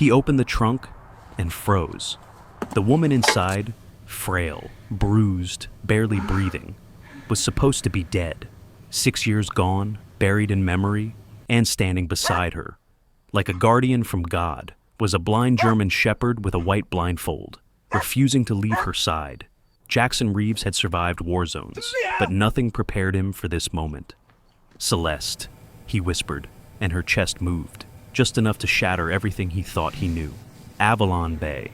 He opened the trunk and froze. The woman inside, frail, bruised, barely breathing, was supposed to be dead. 6 years gone, buried in memory, and standing beside her, like a guardian from God, was a blind German shepherd with a white blindfold, refusing to leave her side. Jackson Reeves had survived war zones, but nothing prepared him for this moment. "Celeste," he whispered, and her chest moved, just enough to shatter everything he thought he knew. Avalon Bay,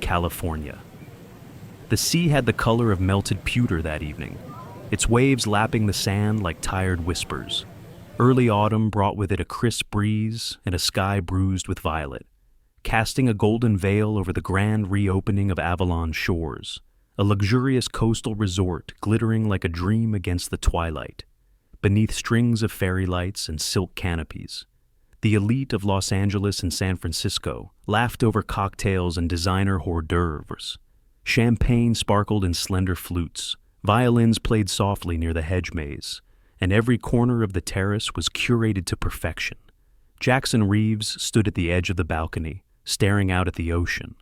California. The sea had the color of melted pewter that evening, its waves lapping the sand like tired whispers. Early autumn brought with it a crisp breeze and a sky bruised with violet, casting a golden veil over the grand reopening of Avalon's shores, a luxurious coastal resort glittering like a dream against the twilight, beneath strings of fairy lights and silk canopies. The elite of Los Angeles and San Francisco laughed over cocktails and designer hors d'oeuvres. Champagne sparkled in slender flutes, violins played softly near the hedge maze, and every corner of the terrace was curated to perfection. Jackson Reeves stood at the edge of the balcony, staring out at the ocean,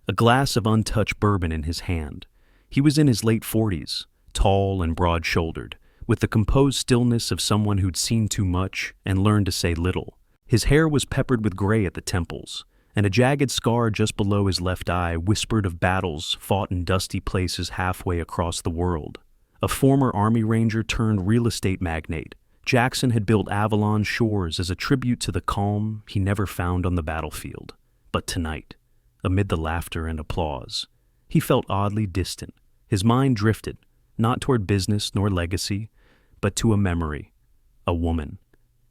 a glass of untouched bourbon in his hand. He was in his late 40s, tall and broad-shouldered, with the composed stillness of someone who'd seen too much and learned to say little. His hair was peppered with gray at the temples, and a jagged scar just below his left eye whispered of battles fought in dusty places halfway across the world. A former Army Ranger turned real estate magnate, Jackson had built Avalon's shores as a tribute to the calm he never found on the battlefield. But tonight, amid the laughter and applause, he felt oddly distant. His mind drifted, not toward business nor legacy, but to a memory, a woman,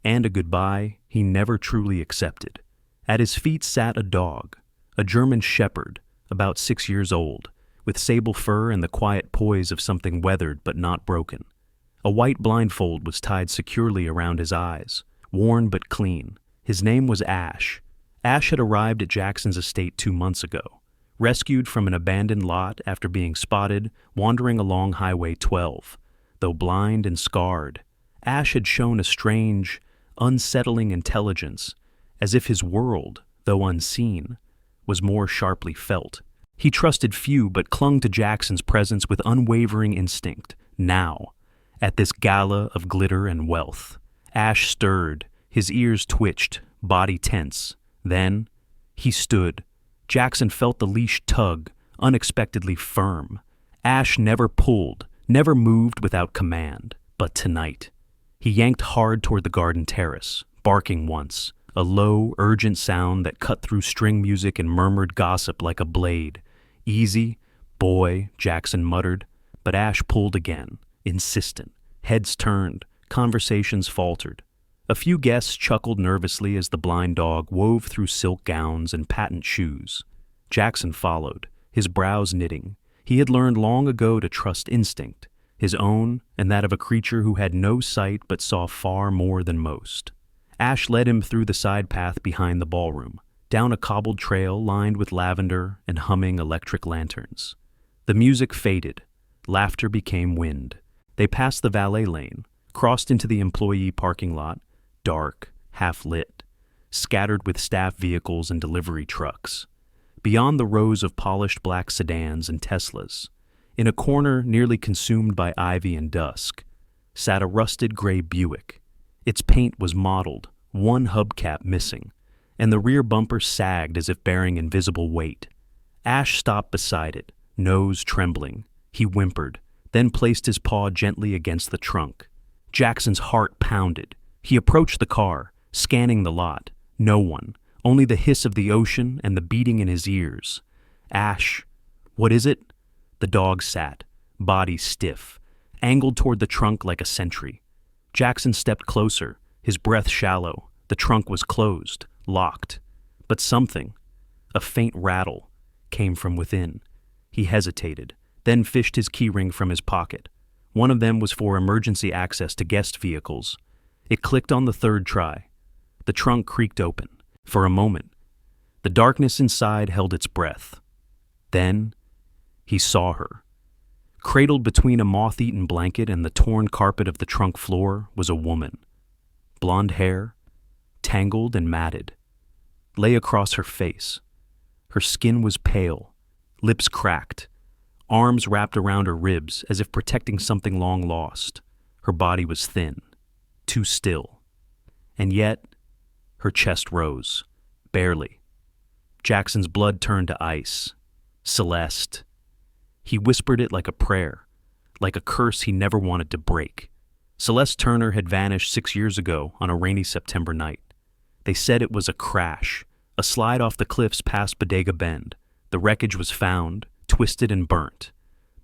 and a goodbye he never truly accepted. At his feet sat a dog, a German shepherd, about 6 years old, with sable fur and the quiet poise of something weathered but not broken. A white blindfold was tied securely around his eyes, worn but clean. His name was Ash. Ash had arrived at Jackson's estate 2 months ago, rescued from an abandoned lot after being spotted wandering along Highway 12. Though blind and scarred, Ash had shown a strange, unsettling intelligence, as if his world, though unseen, was more sharply felt. He trusted few but clung to Jackson's presence with unwavering instinct. Now, at this gala of glitter and wealth, Ash stirred, his ears twitched, body tense. Then, he stood. Jackson felt the leash tug, unexpectedly firm. Ash never pulled, never moved without command. But tonight, he yanked hard toward the garden terrace, barking once, a low, urgent sound that cut through string music and murmured gossip like a blade. "Easy, boy," Jackson muttered, but Ash pulled again, insistent. Heads turned, conversations faltered. A few guests chuckled nervously as the blind dog wove through silk gowns and patent shoes. Jackson followed, his brows knitting. He had learned long ago to trust instinct, his own and that of a creature who had no sight but saw far more than most. Ash led him through the side path behind the ballroom, down a cobbled trail lined with lavender and humming electric lanterns. The music faded. Laughter became wind. They passed the valet lane, crossed into the employee parking lot, dark, half-lit, scattered with staff vehicles and delivery trucks. Beyond the rows of polished black sedans and Teslas, in a corner nearly consumed by ivy and dusk, sat a rusted gray Buick. Its paint was mottled, one hubcap missing, and the rear bumper sagged as if bearing invisible weight. Ash stopped beside it, nose trembling. He whimpered, then placed his paw gently against the trunk. Jackson's heart pounded. He approached the car, scanning the lot. No one, only the hiss of the ocean and the beating in his ears. "Ash, what is it?" The dog sat, body stiff, angled toward the trunk like a sentry. Jackson stepped closer, his breath shallow. The trunk was closed, locked. But something, a faint rattle, came from within. He hesitated, then fished his keyring from his pocket. One of them was for emergency access to guest vehicles. It clicked on the third try. The trunk creaked open. For a moment, the darkness inside held its breath. Then, he saw her. Cradled between a moth-eaten blanket and the torn carpet of the trunk floor was a woman. Blonde hair, tangled and matted. lay across her face. Her skin was pale, lips cracked, arms wrapped around her ribs as if protecting something long lost. Her body was thin, too still. And yet, her chest rose, barely. Jackson's blood turned to ice. Celeste. He whispered it like a prayer, like a curse he never wanted to break. Celeste Turner had vanished 6 years ago on a rainy September night. They said it was a crash, a slide off the cliffs past Bodega Bend. The wreckage was found, twisted and burnt.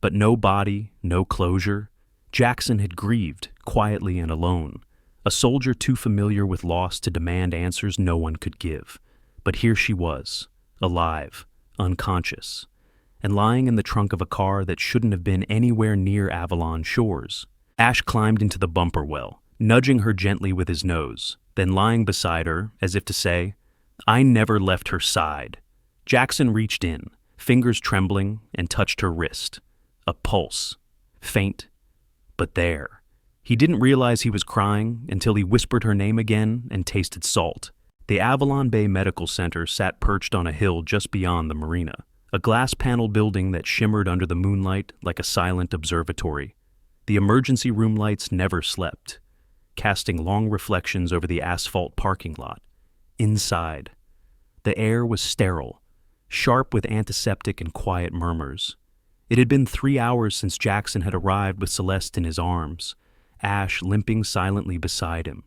But no body, no closure. Jackson had grieved, quietly and alone. A soldier too familiar with loss to demand answers no one could give. But here she was, alive, unconscious, and lying in the trunk of a car that shouldn't have been anywhere near Avalon shores. Ash climbed into the bumper well, nudging her gently with his nose, then lying beside her, as if to say, "I never left her side." Jackson reached in, fingers trembling, and touched her wrist. A pulse. Faint, but there. He didn't realize he was crying until he whispered her name again and tasted salt. The Avalon Bay Medical Center sat perched on a hill just beyond the marina, a glass-paneled building that shimmered under the moonlight like a silent observatory. The emergency room lights never slept, casting long reflections over the asphalt parking lot. Inside, the air was sterile, sharp with antiseptic and quiet murmurs. It had been 3 hours since Jackson had arrived with Celeste in his arms, Ash limping silently beside him,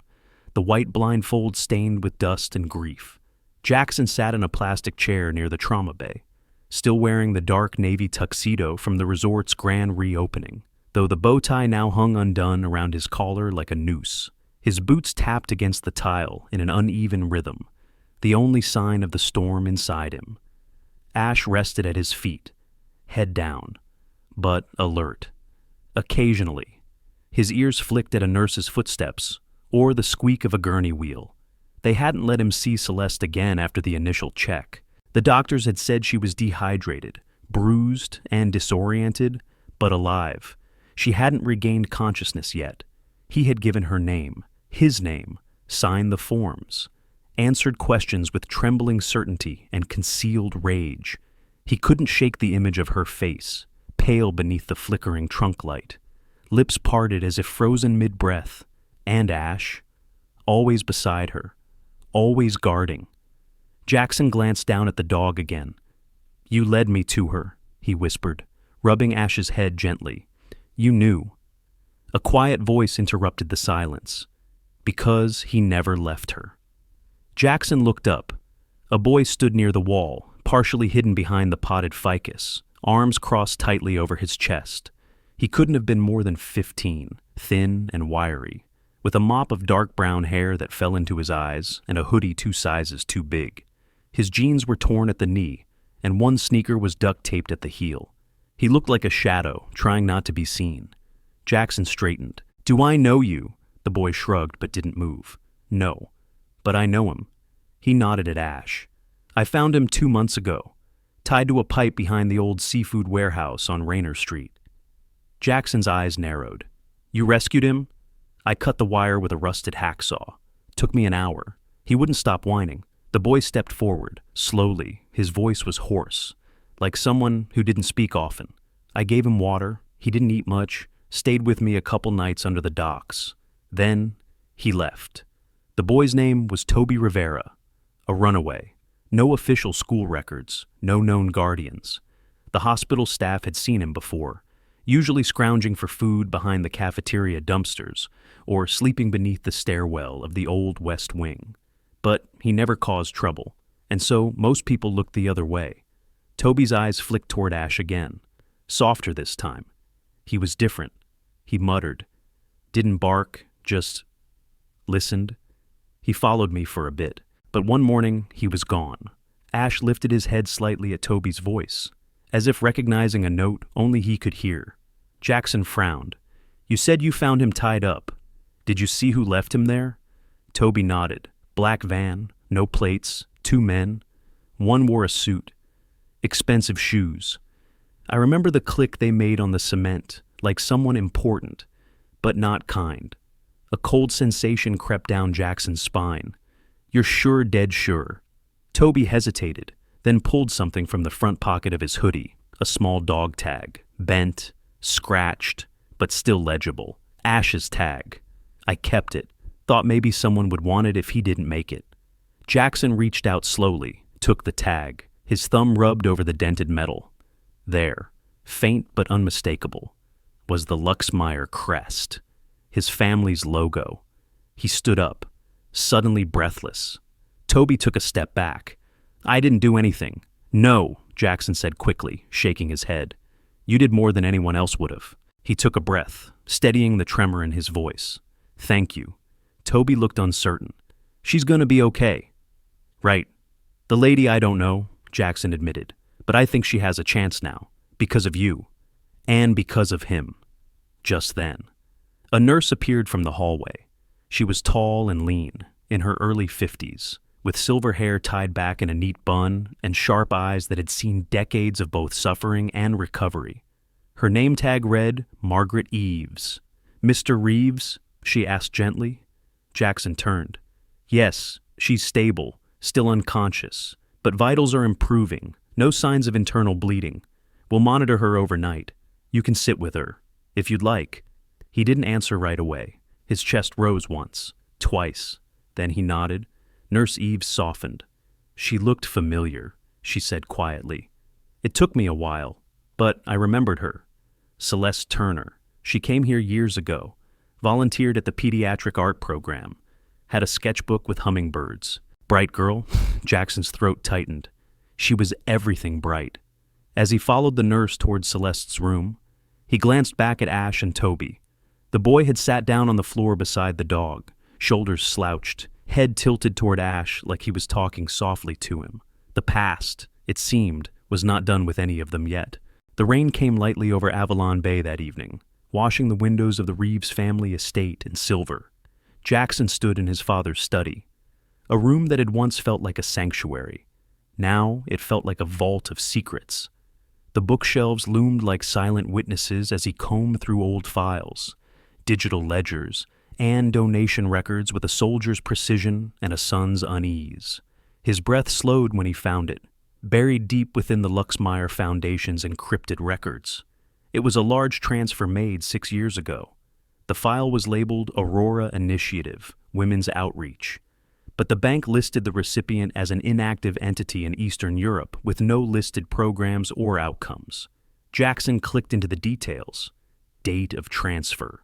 the white blindfold stained with dust and grief. Jackson sat in a plastic chair near the trauma bay, still wearing the dark navy tuxedo from the resort's grand reopening, though the bow tie now hung undone around his collar like a noose. His boots tapped against the tile in an uneven rhythm, the only sign of the storm inside him. Ash rested at his feet, head down, but alert. Occasionally, his ears flicked at a nurse's footsteps or the squeak of a gurney wheel. They hadn't let him see Celeste again after the initial check. The doctors had said she was dehydrated, bruised and disoriented, but alive. She hadn't regained consciousness yet. He had given her name, his name, signed the forms, answered questions with trembling certainty and concealed rage. He couldn't shake the image of her face, pale beneath the flickering trunk light, lips parted as if frozen mid-breath, and Ash, always beside her, always guarding. Jackson glanced down at the dog again. "You led me to her," he whispered, rubbing Ash's head gently. "You knew." A quiet voice interrupted the silence. "Because he never left her." Jackson looked up. A boy stood near the wall, partially hidden behind the potted ficus, arms crossed tightly over his chest. He couldn't have been more than 15, thin and wiry, with a mop of dark brown hair that fell into his eyes and a hoodie 2 sizes too big. His jeans were torn at the knee, and one sneaker was duct-taped at the heel. He looked like a shadow, trying not to be seen. Jackson straightened. "Do I know you?" The boy shrugged but didn't move. "No, but I know him." He nodded at Ash. "I found him 2 months ago, tied to a pipe behind the old seafood warehouse on Rayner Street." Jackson's eyes narrowed. "You rescued him?" "I cut the wire with a rusted hacksaw. Took me an hour." He wouldn't stop whining. The boy stepped forward, slowly. His voice was hoarse, like someone who didn't speak often. "I gave him water. He didn't eat much. Stayed with me a couple nights under the docks. Then he left." The boy's name was Toby Rivera, a runaway. No official school records, no known guardians. The hospital staff had seen him before, usually scrounging for food behind the cafeteria dumpsters or sleeping beneath the stairwell of the old West Wing. But he never caused trouble, and so most people looked the other way. Toby's eyes flicked toward Ash again, softer this time. He was different. He muttered. Didn't bark, just listened. He followed me for a bit, but one morning he was gone. Ash lifted his head slightly at Toby's voice, as if recognizing a note only he could hear. Jackson frowned. "You said you found him tied up. Did you see who left him there?" Toby nodded. Black van, no plates, 2 men. One wore a suit. Expensive shoes. I remember the click they made on the cement, like someone important, but not kind. A cold sensation crept down Jackson's spine. "You're sure dead sure." Toby hesitated, then pulled something from the front pocket of his hoodie, a small dog tag, bent, scratched, but still legible. Ash's tag. I kept it, thought maybe someone would want it if he didn't make it. Jackson reached out slowly, took the tag. His thumb rubbed over the dented metal. There, faint but unmistakable, was the Luxmeyer crest, his family's logo. He stood up, suddenly breathless. Toby took a step back. I didn't do anything. No, Jackson said quickly, shaking his head. You did more than anyone else would have. He took a breath, steadying the tremor in his voice. Thank you. Toby looked uncertain. She's gonna be okay. Right. The lady I don't know, Jackson admitted, but I think she has a chance now, because of you, and because of him. Just then, a nurse appeared from the hallway. She was tall and lean, in her early 50s, with silver hair tied back in a neat bun and sharp eyes that had seen decades of both suffering and recovery. Her name tag read Margaret Eves. Mr. Reeves? She asked gently. Jackson turned. Yes, she's stable, still unconscious, but vitals are improving, no signs of internal bleeding. We'll monitor her overnight. You can sit with her, if you'd like. He didn't answer right away. His chest rose once, twice. Then he nodded. Nurse Eves softened. She looked familiar, she said quietly. It took me a while, but I remembered her. Celeste Turner. She came here years ago, volunteered at the pediatric art program, had a sketchbook with hummingbirds. Bright girl, Jackson's throat tightened. She was everything bright. As he followed the nurse toward Celeste's room, he glanced back at Ash and Toby. The boy had sat down on the floor beside the dog, shoulders slouched, head tilted toward Ash like he was talking softly to him. The past, it seemed, was not done with any of them yet. The rain came lightly over Avalon Bay that evening, washing the windows of the Reeves family estate in silver. Jackson stood in his father's study, a room that had once felt like a sanctuary. Now it felt like a vault of secrets. The bookshelves loomed like silent witnesses as he combed through old files, digital ledgers, and donation records with a soldier's precision and a son's unease. His breath slowed when he found it, buried deep within the Luxmeyer Foundation's encrypted records. It was a large transfer made 6 years ago. The file was labeled Aurora Initiative, Women's Outreach, but the bank listed the recipient as an inactive entity in Eastern Europe with no listed programs or outcomes. Jackson clicked into the details. Date of transfer: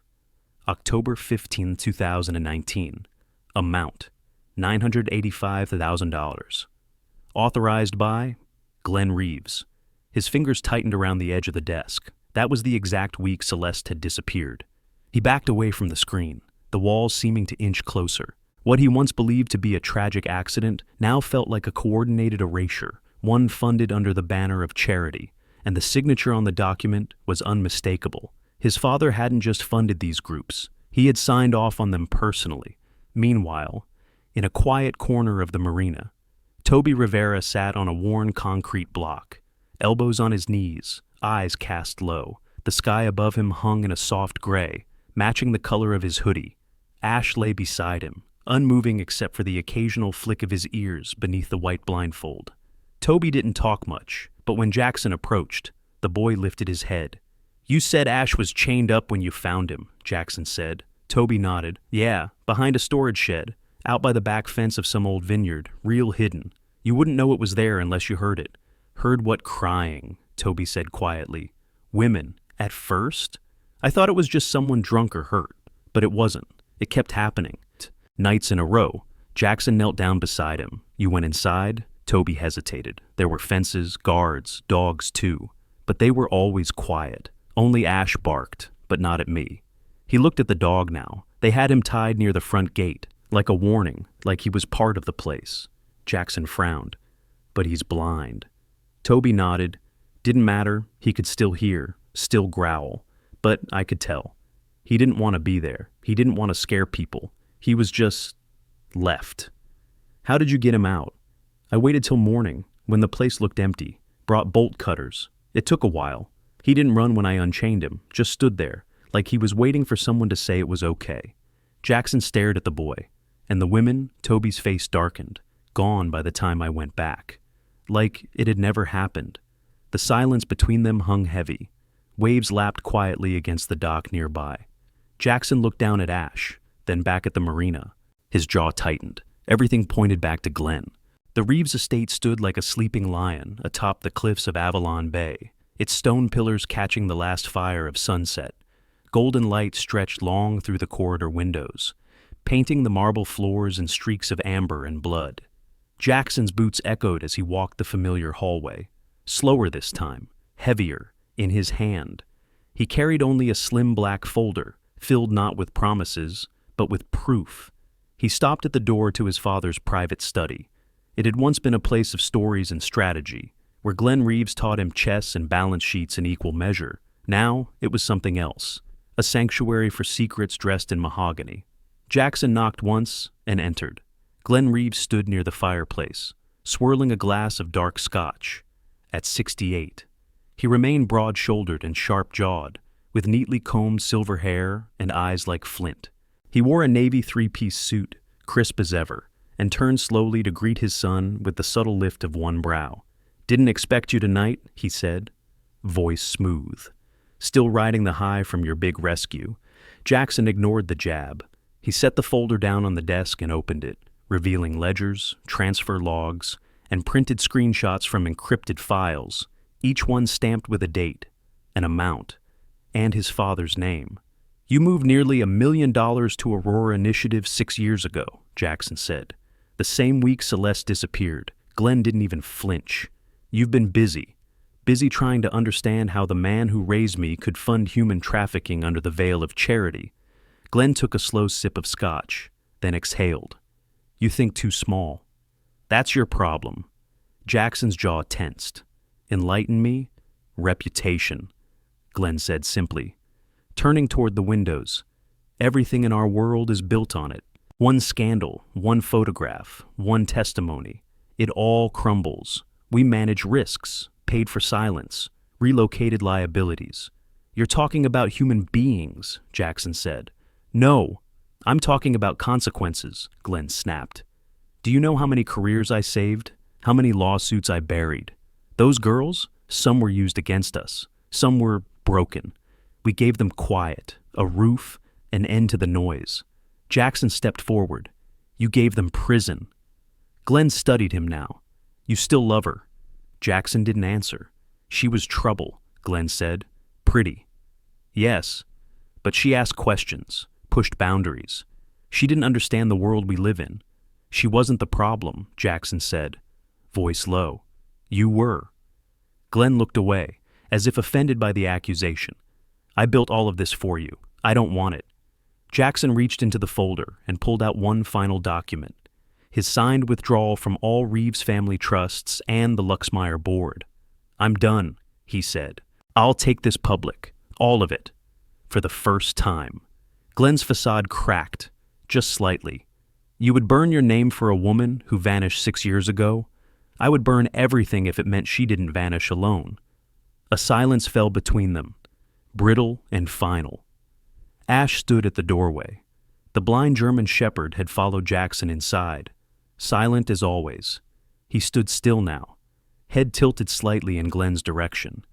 October 15, 2019. Amount: $985,000. Authorized by Glenn Reeves. His fingers tightened around the edge of the desk. That was the exact week Celeste had disappeared. He backed away from the screen, the walls seeming to inch closer. What he once believed to be a tragic accident now felt like a coordinated erasure, one funded under the banner of charity, and the signature on the document was unmistakable. His father hadn't just funded these groups, he had signed off on them personally. Meanwhile, in a quiet corner of the marina, Toby Rivera sat on a worn concrete block, elbows on his knees, eyes cast low. The sky above him hung in a soft gray, matching the color of his hoodie. Ash lay beside him, unmoving except for the occasional flick of his ears beneath the white blindfold. Toby didn't talk much, but when Jackson approached, the boy lifted his head. You said Ash was chained up when you found him, Jackson said. Toby nodded. Yeah, behind a storage shed, out by the back fence of some old vineyard, real hidden. You wouldn't know it was there unless you heard it. Heard what crying, Toby said quietly. Women, at first? I thought it was just someone drunk or hurt, but it wasn't. It kept happening. Nights in a row. Jackson knelt down beside him. You went inside? Toby hesitated. There were fences, guards, dogs too, but they were always quiet. Only Ash barked, but not at me. He looked at the dog now. They had him tied near the front gate, like a warning, like he was part of the place. Jackson frowned. But he's blind. Toby nodded. Didn't matter. He could still hear, still growl. But I could tell. He didn't want to be there. He didn't want to scare people. He was just left. How did you get him out? I waited till morning, when the place looked empty. Brought bolt cutters. It took a while. He didn't run when I unchained him, just stood there, like he was waiting for someone to say it was okay. Jackson stared at the boy, and the women, Toby's face darkened. gone by the time I went back. Like it had never happened. The silence between them hung heavy. Waves lapped quietly against the dock nearby. Jackson looked down at Ash, then back at the marina. His jaw tightened. Everything pointed back to Glenn. The Reeves estate stood like a sleeping lion atop the cliffs of Avalon Bay, its stone pillars catching the last fire of sunset. Golden light stretched long through the corridor windows, painting the marble floors in streaks of amber and blood. Jackson's boots echoed as he walked the familiar hallway. Slower this time, heavier, in his hand. He carried only a slim black folder, filled not with promises, but with proof. He stopped at the door to his father's private study. It had once been a place of stories and strategy, where Glenn Reeves taught him chess and balance sheets in equal measure. Now it was something else, a sanctuary for secrets dressed in mahogany. Jackson knocked once and entered. Glenn Reeves stood near the fireplace, swirling a glass of dark scotch. At 68, he remained broad-shouldered and sharp-jawed, with neatly combed silver hair and eyes like flint. He wore a navy three-piece suit, crisp as ever, and turned slowly to greet his son with the subtle lift of one brow. "Didn't expect you tonight," he said, voice smooth. "Still riding the high from your big rescue." Jackson ignored the jab. He set the folder down on the desk and opened it, revealing ledgers, transfer logs, and printed screenshots from encrypted files, each one stamped with a date, an amount, and his father's name. "You moved nearly $1 million to Aurora Initiative 6 years ago," Jackson said. "The same week Celeste disappeared. Glenn didn't even flinch. You've been busy trying to understand how the man who raised me could fund human trafficking under the veil of charity." Glenn took a slow sip of scotch, then exhaled. "You think too small. That's your problem." Jackson's jaw tensed. "Enlighten me?" "Reputation," Glenn said simply, turning toward the windows. "Everything in our world is built on it. One scandal, one photograph, one testimony. It all crumbles. We manage risks, paid for silence, relocated liabilities." "You're talking about human beings," Jackson said. "No, I'm talking about consequences," Glenn snapped. "Do you know how many careers I saved? How many lawsuits I buried? Those girls, some were used against us. Some were broken. We gave them quiet, a roof, an end to the noise." Jackson stepped forward. "You gave them prison." Glenn studied him now. "You still love her?" Jackson didn't answer. "She was trouble," Glenn said. "Pretty." "Yes, but she asked questions, pushed boundaries. She didn't understand the world we live in." "She wasn't the problem," Jackson said, voice low. "You were." Glenn looked away, as if offended by the accusation. "I built all of this for you. I don't want it." Jackson reached into the folder and pulled out one final document, his signed withdrawal from all Reeves family trusts and the Luxmeyer board. "I'm done," he said. "I'll take this public, all of it, for the first time." Glenn's facade cracked, just slightly. "You would burn your name for a woman who vanished 6 years ago? I would burn everything if it meant she didn't vanish alone." A silence fell between them, brittle and final. Ash stood at the doorway. The blind German shepherd had followed Jackson inside, silent as always. He stood still now, head tilted slightly in Glenn's direction,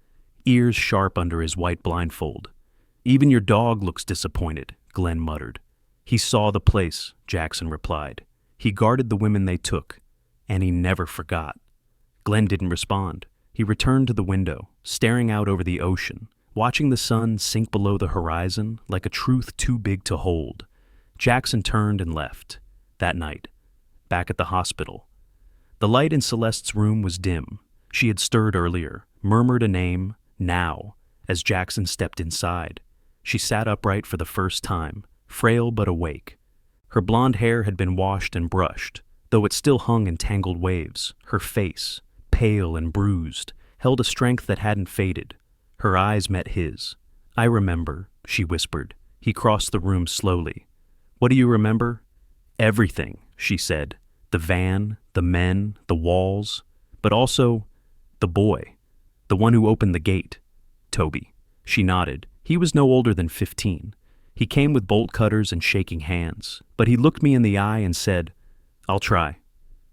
ears sharp under his white blindfold. "Even your dog looks disappointed," Glenn muttered. "He saw the place," Jackson replied. "He guarded the women they took, and he never forgot." Glenn didn't respond. He returned to the window, staring out over the ocean, watching the sun sink below the horizon like a truth too big to hold. Jackson turned and left. That night, back at the hospital. The light in Celeste's room was dim. She had stirred earlier, murmured a name, "Now," as Jackson stepped inside. She sat upright for the first time, frail but awake. Her blonde hair had been washed and brushed, though it still hung in tangled waves. Her face, pale and bruised, held a strength that hadn't faded. Her eyes met his. "I remember," she whispered. He crossed the room slowly. "What do you remember?" "Everything," she said. "The van, the men, the walls, but also the boy, the one who opened the gate. Toby." She nodded. "He was no older than 15. He came with bolt cutters and shaking hands, but he looked me in the eye and said, 'I'll try.'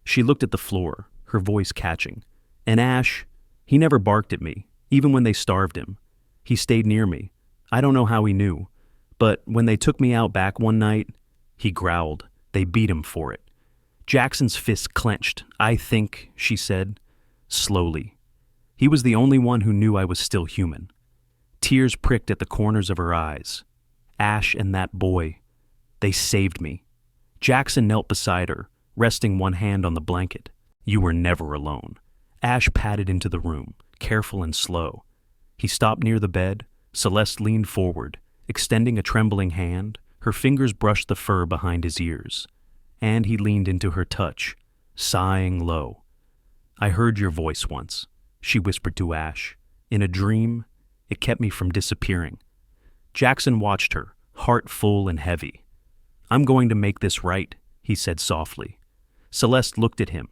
She looked at the floor, her voice catching. And Ash, he never barked at me, even when they starved him. He stayed near me. I don't know how he knew, but when they took me out back one night, he growled. They beat him for it. Jackson's fist clenched. I think, she said, slowly. He was the only one who knew I was still human. Tears pricked at the corners of her eyes. Ash and that boy, they saved me. Jackson knelt beside her, resting one hand on the blanket. You were never alone. Ash padded into the room, careful and slow. He stopped near the bed. Celeste leaned forward, extending a trembling hand. Her fingers brushed the fur behind his ears. And he leaned into her touch, sighing low. I heard your voice once, she whispered to Ash. In a dream, it kept me from disappearing. Jackson watched her, heart full and heavy. I'm going to make this right, he said softly. Celeste looked at him,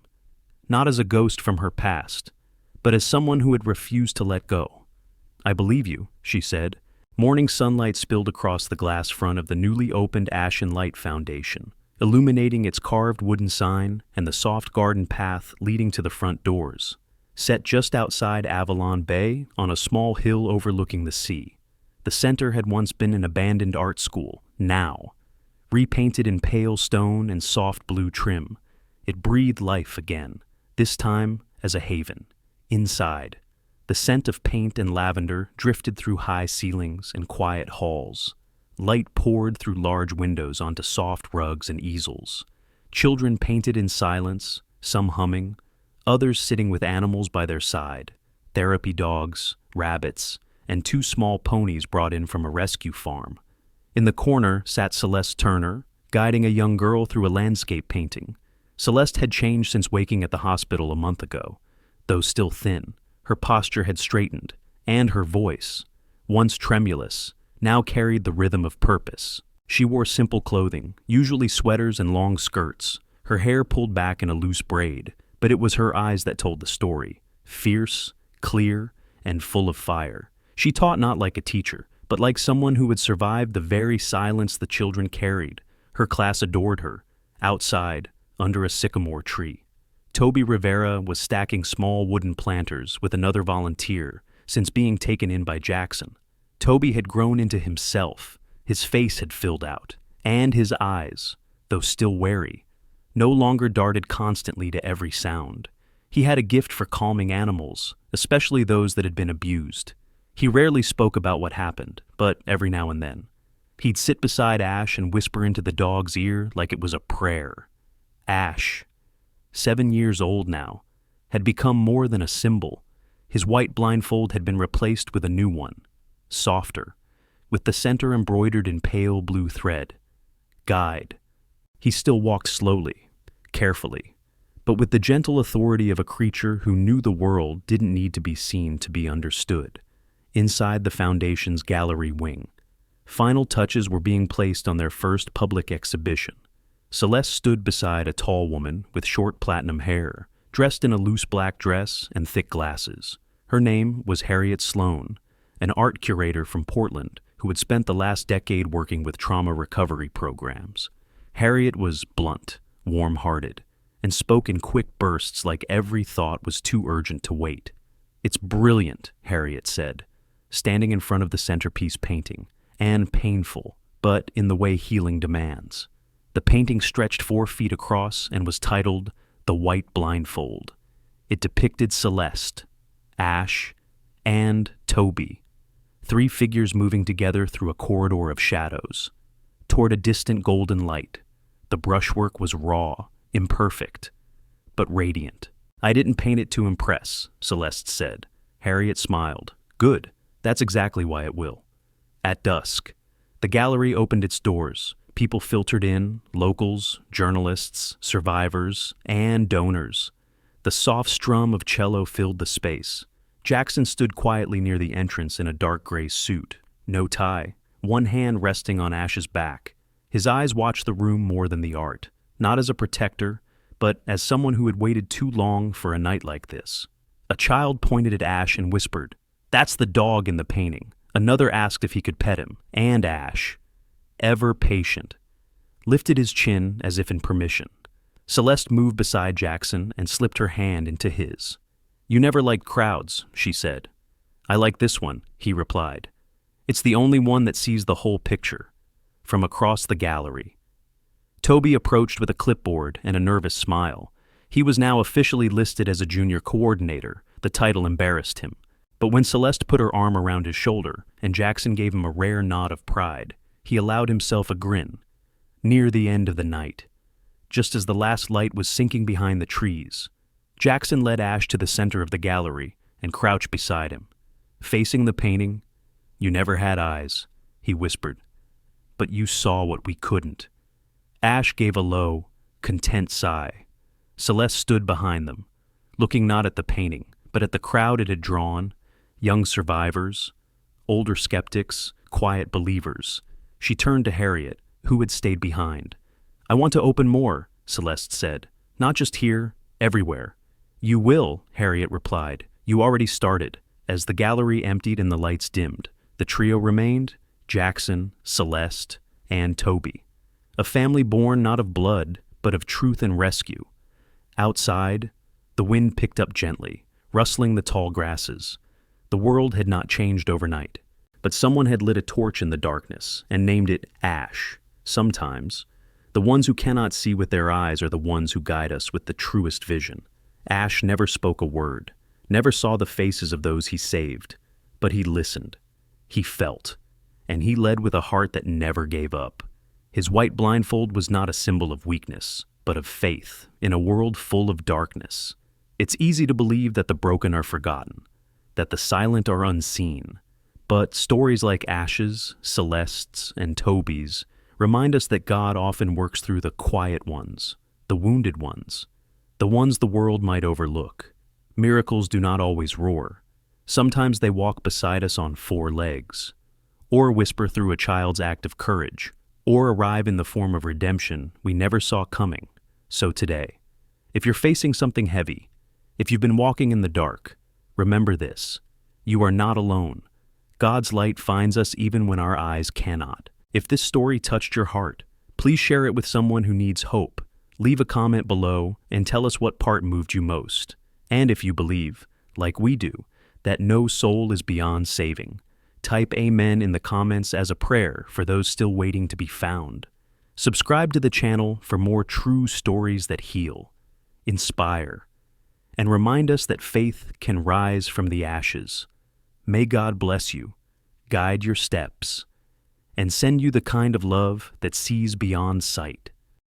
not as a ghost from her past, but as someone who had refused to let go. I believe you, she said. Morning sunlight spilled across the glass front of the newly opened Ash and Light Foundation, illuminating its carved wooden sign and the soft garden path leading to the front doors. Set just outside Avalon Bay on a small hill overlooking the sea, the center had once been an abandoned art school. Now, repainted in pale stone and soft blue trim, it breathed life again, this time as a haven. Inside, the scent of paint and lavender drifted through high ceilings and quiet halls. Light poured through large windows onto soft rugs and easels. Children painted in silence, some humming, others sitting with animals by their side, therapy dogs, rabbits, and 2 small ponies brought in from a rescue farm. In the corner sat Celeste Turner, guiding a young girl through a landscape painting. Celeste had changed since waking at the hospital a month ago. Though still thin, her posture had straightened, and her voice, once tremulous, now carried the rhythm of purpose. She wore simple clothing, usually sweaters and long skirts, her hair pulled back in a loose braid, but it was her eyes that told the story, fierce, clear, and full of fire. She taught not like a teacher, but like someone who had survived the very silence the children carried. Her class adored her, outside, under a sycamore tree. Toby Rivera was stacking small wooden planters with another volunteer since being taken in by Jackson. Toby had grown into himself, his face had filled out, and his eyes, though still wary, no longer darted constantly to every sound. He had a gift for calming animals, especially those that had been abused. He rarely spoke about what happened, but every now and then. He'd sit beside Ash and whisper into the dog's ear like it was a prayer. Ash, 7 years old now, had become more than a symbol. His white blindfold had been replaced with a new one, softer, with the center embroidered in pale blue thread. Guide. He still walked slowly, carefully, but with the gentle authority of a creature who knew the world didn't need to be seen to be understood. Inside the Foundation's gallery wing, final touches were being placed on their first public exhibition. Celeste stood beside a tall woman with short platinum hair, dressed in a loose black dress and thick glasses. Her name was Harriet Sloan, an art curator from Portland who had spent the last decade working with trauma recovery programs. Harriet was blunt, warm-hearted, and spoke in quick bursts like every thought was too urgent to wait. It's brilliant, Harriet said, standing in front of the centerpiece painting, and painful, but in the way healing demands. The painting stretched 4 feet across and was titled The White Blindfold. It depicted Celeste, Ash, and Toby, 3 figures moving together through a corridor of shadows, toward a distant golden light. The brushwork was raw, imperfect, but radiant. I didn't paint it to impress, Celeste said. Harriet smiled. Good, that's exactly why it will. At dusk, the gallery opened its doors. People filtered in, locals, journalists, survivors, and donors. The soft strum of cello filled the space. Jackson stood quietly near the entrance in a dark gray suit, no tie, one hand resting on Ash's back. His eyes watched the room more than the art, not as a protector, but as someone who had waited too long for a night like this. A child pointed at Ash and whispered, "That's the dog in the painting." Another asked if he could pet him, and Ash, ever patient, lifted his chin as if in permission. Celeste moved beside Jackson and slipped her hand into his. "You never liked crowds," she said. "I like this one," he replied. "It's the only one that sees the whole picture." From across the gallery, Toby approached with a clipboard and a nervous smile. He was now officially listed as a junior coordinator. The title embarrassed him. But when Celeste put her arm around his shoulder and Jackson gave him a rare nod of pride, he allowed himself a grin. Near the end of the night, just as the last light was sinking behind the trees, Jackson led Ash to the center of the gallery and crouched beside him. Facing the painting, "You never had eyes," he whispered. "But you saw what we couldn't." Ash gave a low, content sigh. Celeste stood behind them, looking not at the painting, but at the crowd it had drawn, young survivors, older skeptics, quiet believers. She turned to Harriet, who had stayed behind. "I want to open more," Celeste said. "Not just here, everywhere." "You will," Harriet replied. "You already started." As the gallery emptied and the lights dimmed, the trio remained: Jackson, Celeste, and Toby. A family born not of blood, but of truth and rescue. Outside, the wind picked up gently, rustling the tall grasses. The world had not changed overnight, but someone had lit a torch in the darkness and named it Ash. Sometimes, the ones who cannot see with their eyes are the ones who guide us with the truest vision. Ash never spoke a word, never saw the faces of those he saved, but he listened. He felt, and he led with a heart that never gave up. His white blindfold was not a symbol of weakness, but of faith in a world full of darkness. It's easy to believe that the broken are forgotten, that the silent are unseen, but stories like Ash's, Celeste's, and Toby's remind us that God often works through the quiet ones, the wounded ones, the ones the world might overlook. Miracles do not always roar. Sometimes they walk beside us on four legs, or whisper through a child's act of courage, or arrive in the form of redemption we never saw coming. So today, if you're facing something heavy, if you've been walking in the dark, remember this: you are not alone. God's light finds us even when our eyes cannot. If this story touched your heart, please share it with someone who needs hope. Leave a comment below and tell us what part moved you most. And if you believe, like we do, that no soul is beyond saving, type Amen in the comments as a prayer for those still waiting to be found. Subscribe to the channel for more true stories that heal, inspire, and remind us that faith can rise from the ashes. May God bless you, guide your steps, and send you the kind of love that sees beyond sight.